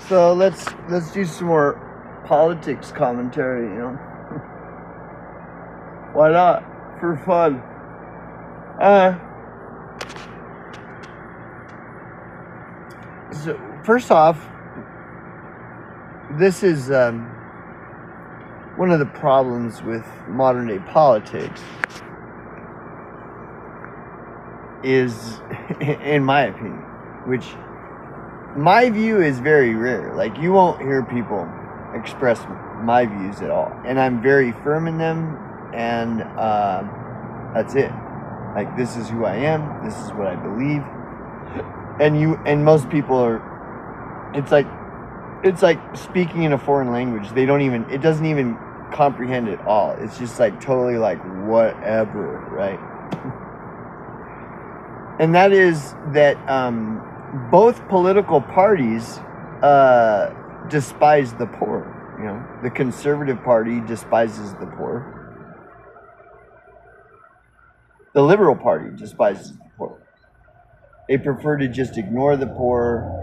So let's do some more politics commentary, you know. Why not? For fun. So first off, this is one of the problems with modern day politics is, in my opinion, which my view is very rare. Like, you won't hear people express my views at all, and I'm very firm in them, and that's it. Like, this is who I am, this is what I believe, and most people are, it's like speaking in a foreign language. It doesn't even comprehend it all. It's just like totally like whatever, right? And that is that both political parties despise the poor. You know, the Conservative Party despises the poor. The Liberal Party despises the poor. They prefer to just ignore the poor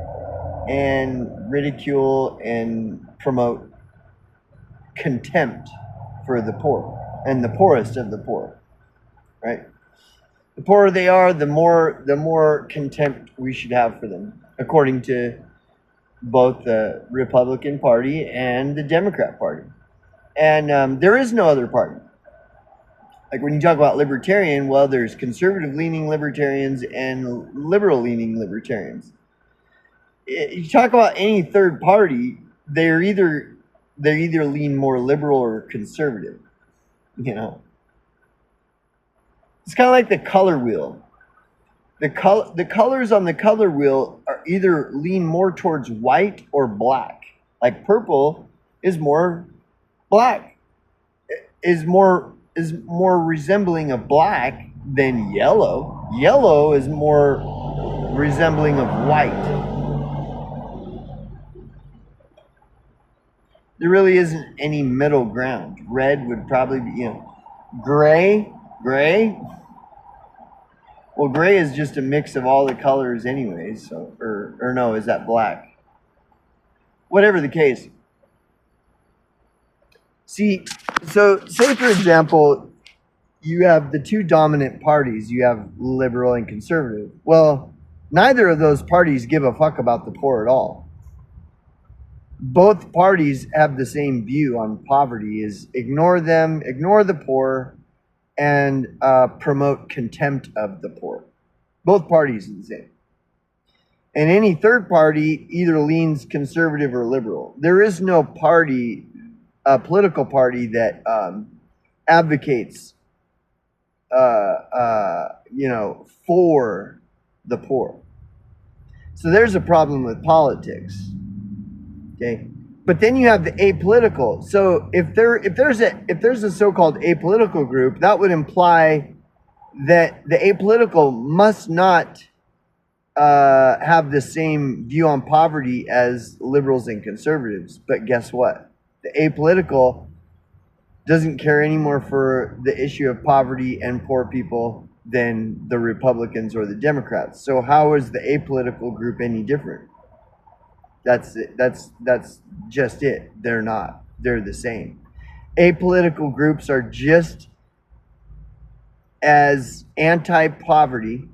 and ridicule and promote contempt for the poor and the poorest of the poor, right? The poorer they are, the more contempt we should have for them, according to both the Republican Party and the Democrat Party. And there is no other party. Like, when you talk about libertarian, well, there's conservative-leaning libertarians and liberal-leaning libertarians. You talk about any third party, they either lean more liberal or conservative. You know, it's kind of like the color wheel. The colors on the color wheel are either lean more towards white or black. Like, purple is more black, is more resembling of black than yellow. Yellow is more resembling of white. There really isn't any middle ground. Red would probably be, gray. Well, gray is just a mix of all the colors anyways, so, or no, is that black? Whatever the case. See, so say for example, you have the two dominant parties. You have liberal and conservative. Well, neither of those parties give a fuck about the poor at all. Both parties have the same view on poverty: is ignore them, ignore the poor, and promote contempt of the poor. Both parties are the same. And any third party either leans conservative or liberal. There is no party, political party, that advocates, for the poor. So there's a problem with politics. Okay, but then you have the apolitical. So if there's a so-called apolitical group, that would imply that the apolitical must not have the same view on poverty as liberals and conservatives. But guess what? The apolitical doesn't care anymore for the issue of poverty and poor people than the Republicans or the Democrats. So how is the apolitical group any different? That's it. That's just it. They're not. They're the same. Apolitical groups are just as anti-poverty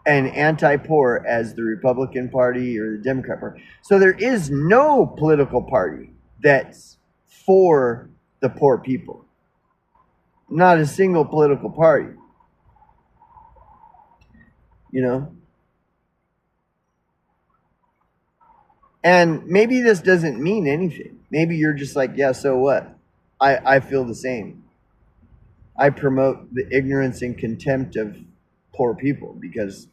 and anti-poor as the Republican Party or the Democrat Party. So there is no political party that's for the poor people. Not a single political party. You know? And maybe this doesn't mean anything. Maybe you're just like, yeah, so what? I feel the same. I promote the ignorance and contempt of poor people, because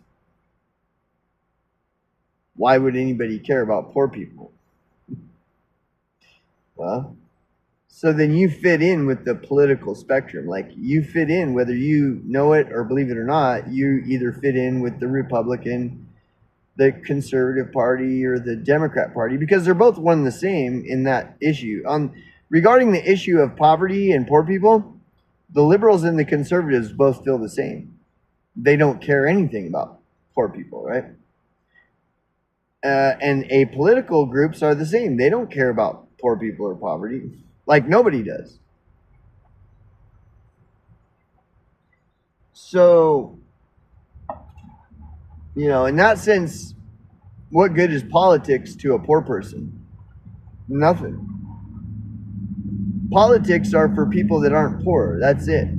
why would anybody care about poor people? Well, so then you fit in with the political spectrum. Like, you fit in, whether you know it or believe it or not, you either fit in with the Republican, the Conservative Party, or the Democrat Party, because they're both one and the same in that issue. Regarding the issue of poverty and poor people, the liberals and the conservatives both feel the same. They don't care anything about poor people, right? And apolitical groups are the same. They don't care about poor people or poverty. Like nobody does. So, in that sense, what good is politics to a poor person? Nothing. Politics are for people that aren't poor. That's it.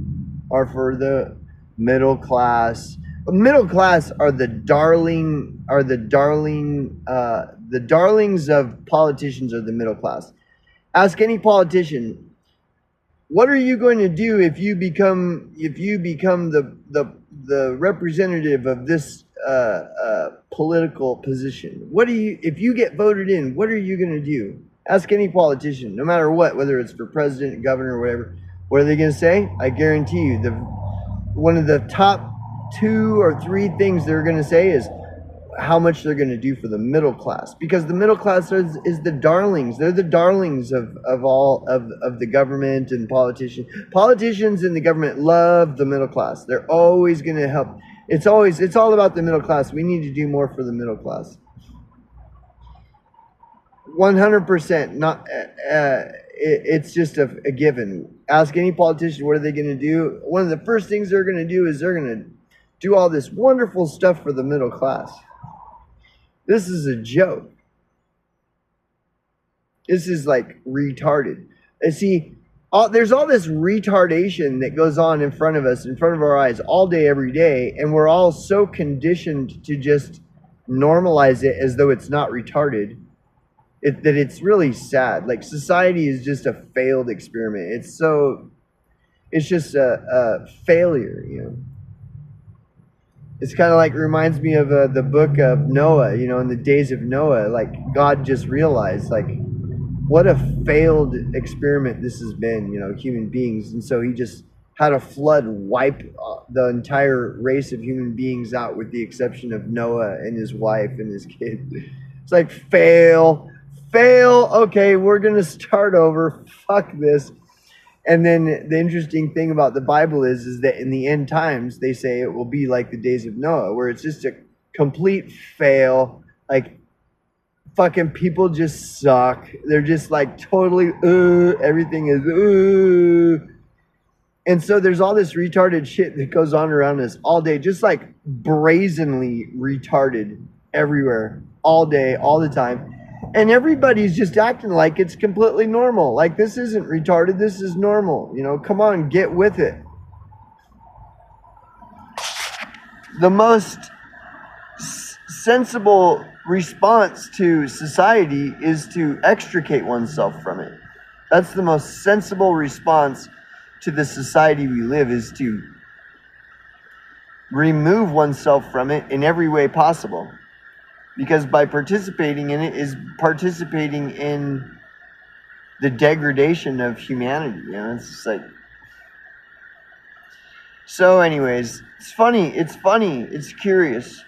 Are for the middle class. Middle class are the darlings of politicians are the middle class. Ask any politician, what are you going to do if you become the representative of this political position? If you get voted in, what are you going to do? Ask any politician, no matter what, whether it's for president, governor, or whatever. What are they going to say? I guarantee you, one of the top 2 or 3 things they're going to say is how much they're going to do for the middle class, because the middle class is the darlings. They're the darlings of all of the government and politicians. Politicians and the government love the middle class. They're always going to help. It's all about the middle class. We need to do more for the middle class. 100%. Not. It's just a given. Ask any politician, what are they going to do? One of the first things they're going to do is they're going to do all this wonderful stuff for the middle class. This is a joke. This is like retarded. And see, there's all this retardation that goes on in front of us, in front of our eyes, all day, every day, and we're all so conditioned to just normalize it as though it's not retarded, that it's really sad. Like, society is just a failed experiment. It's just a failure, It's kind of like, reminds me of the book of Noah, in the days of Noah. Like, God just realized, like, what a failed experiment this has been, human beings. And so he just had a flood wipe the entire race of human beings out, with the exception of Noah and his wife and his kid. It's like, fail. Okay, we're going to start over. Fuck this. And then the interesting thing about the Bible is that in the end times, they say it will be like the days of Noah, where it's just a complete fail. Like, fucking people just suck. They're just like totally, everything is, And so there's all this retarded shit that goes on around us all day, just like brazenly retarded everywhere, all day, all the time. And everybody's just acting like it's completely normal. Like, this isn't retarded, this is normal. Come on, get with it. The most sensible response to society is to extricate oneself from it. That's the most sensible response to the society we live, is to remove oneself from it in every way possible. Because by participating in it is participating in the degradation of humanity. It's just like... So anyways, it's funny, it's curious.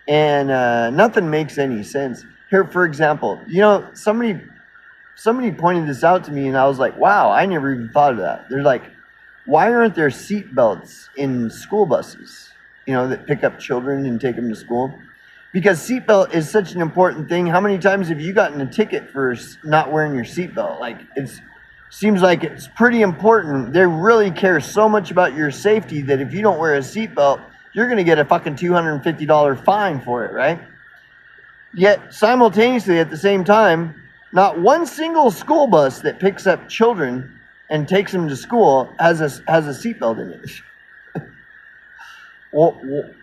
And nothing makes any sense. Here, for example, somebody pointed this out to me, and I was like, wow, I never even thought of that. They're like, why aren't there seat belts in school buses? That pick up children and take them to school? Because seatbelt is such an important thing. How many times have you gotten a ticket for not wearing your seatbelt? Like, seems like it's pretty important. They really care so much about your safety that if you don't wear a seatbelt, you're going to get a fucking $250 fine for it, right? Yet, simultaneously, at the same time, not one single school bus that picks up children and takes them to school has a seatbelt in it. Well,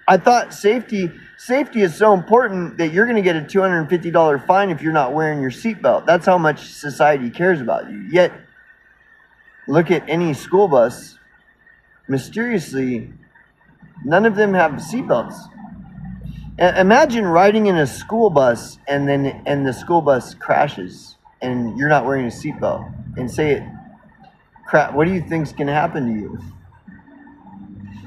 I thought safety is so important that you're going to get a $250 fine if you're not wearing your seatbelt. That's how much society cares about you. Yet, look at any school bus. Mysteriously, none of them have seatbelts. Imagine riding in a school bus and the school bus crashes and you're not wearing a seatbelt, and say it. Crap, what do you think's going to happen to you?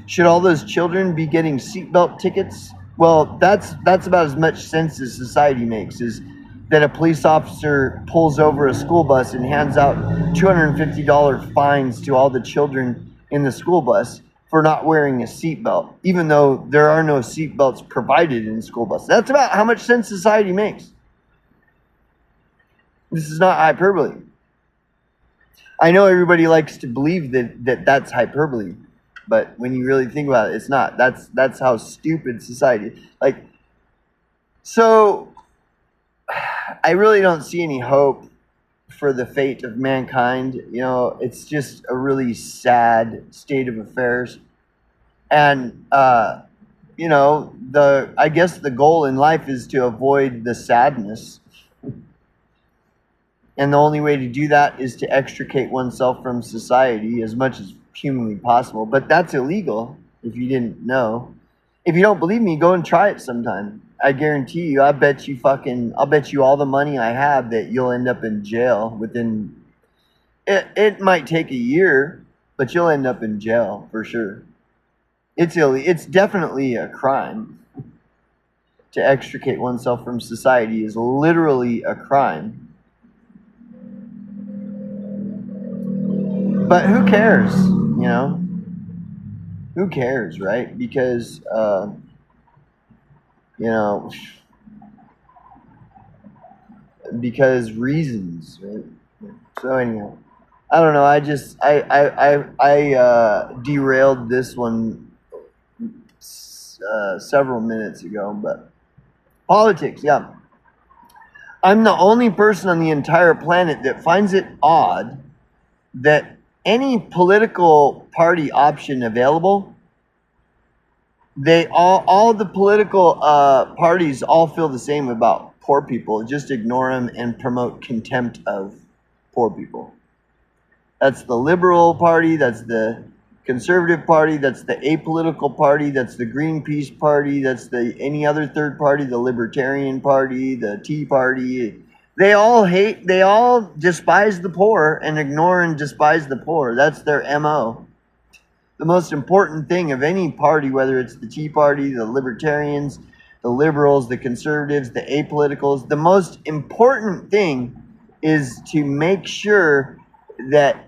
Should all those children be getting seatbelt tickets? Well, that's about as much sense as society makes, is that a police officer pulls over a school bus and hands out $250 fines to all the children in the school bus for not wearing a seatbelt, even though there are no seatbelts provided in school buses. That's about how much sense society makes. This is not hyperbole. I know everybody likes to believe that that's hyperbole, but when you really think about it, it's not. That's how stupid society is. Like, so I really don't see any hope for the fate of mankind. You know, it's just a really sad state of affairs. And you know, I guess the goal in life is to avoid the sadness. And the only way to do that is to extricate oneself from society as much as humanly possible. But that's illegal, if you didn't know. If you don't believe me, go and try it sometime. I guarantee you, I'll bet you all the money I have that you'll end up in jail within, it might take a year, but you'll end up in jail for sure. It's definitely a crime. To extricate oneself from society is literally a crime. But who cares, you know? Who cares, right? Because, you know, because reasons, right? So anyhow, I don't know. I derailed this one several minutes ago, but politics, yeah. I'm the only person on the entire planet that finds it odd that any political party option available, they all the political parties all feel the same about poor people. Just ignore them and promote contempt of poor people. That's the Liberal Party, that's the Conservative Party, that's the Apolitical Party, that's the Greenpeace Party, that's the any other third party, the Libertarian Party, the Tea Party. They all despise the poor and ignore and despise the poor. That's their MO. The most important thing of any party, whether it's the Tea Party, the Libertarians, the Liberals, the Conservatives, the Apoliticals, the most important thing is to make sure that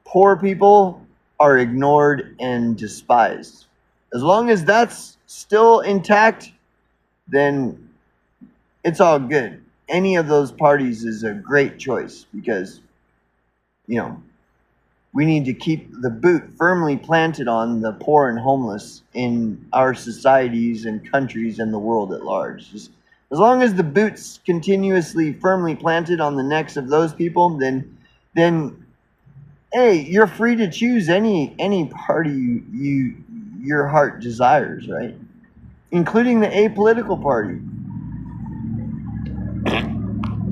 poor people are ignored and despised. As long as that's still intact, then it's all good. Any of those parties is a great choice because, you know, we need to keep the boot firmly planted on the poor and homeless in our societies and countries and the world at large. Just as long as the boot's continuously firmly planted on the necks of those people, then hey, you're free to choose any party your heart desires, right? Including the apolitical party.